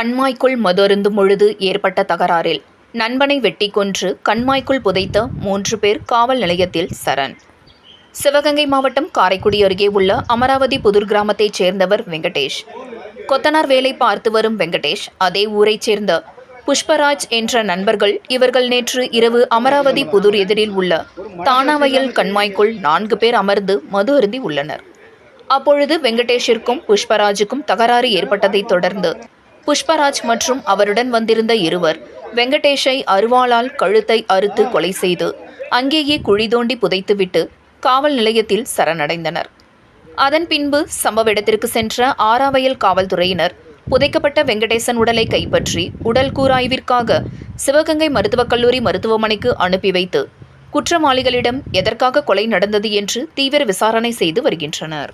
கண்மாய்க்குள் மதருந்தும் பொழுது ஏற்பட்ட தகராறில் நண்பனை வெட்டி கொன்று கண்மாய்க்குள் புதைத்த 3 பேர் காவல் நிலையத்தில் சரண். சிவகங்கை மாவட்டம் காரைக்குடி அருகே உள்ள அமராவதி புதூர் கிராமத்தைச் சேர்ந்தவர் வெங்கடேஷ். கொத்தனார் வேலை பார்த்து வரும் வெங்கடேஷ் அதே ஊரைச் சேர்ந்த புஷ்பராஜ் என்ற நண்பர்கள் இவர்கள் நேற்று இரவு அமராவதி புதூர் எதிரில் உள்ள தானாவயல் கண்மாய்க்குள் 4 பேர் அமர்ந்து மது அருந்தி உள்ளனர். அப்பொழுது வெங்கடேஷிற்கும் புஷ்பராஜுக்கும் தகராறு ஏற்பட்டதைத் தொடர்ந்து புஷ்பராஜ் மற்றும் அவருடன் வந்திருந்த இருவர் வெங்கடேஷை அருவாளால் கழுத்தை அறுத்து கொலை செய்து அங்கேயே குழி தோண்டி புதைத்துவிட்டு காவல் நிலையத்தில் சரணடைந்தனர். அதன் பின்பு சம்பவ இடத்திற்கு சென்ற ஆராவயல் காவல்துறையினர் புதைக்கப்பட்ட வெங்கடேசன் உடலை கைப்பற்றி உடல் கூராய்விற்காக சிவகங்கை மருத்துவக் கல்லூரி மருத்துவமனைக்கு அனுப்பி வைத்து குற்றவாளிகளிடம் எதற்காக கொலை நடந்தது என்று தீவிர விசாரணை செய்து வருகின்றனர்.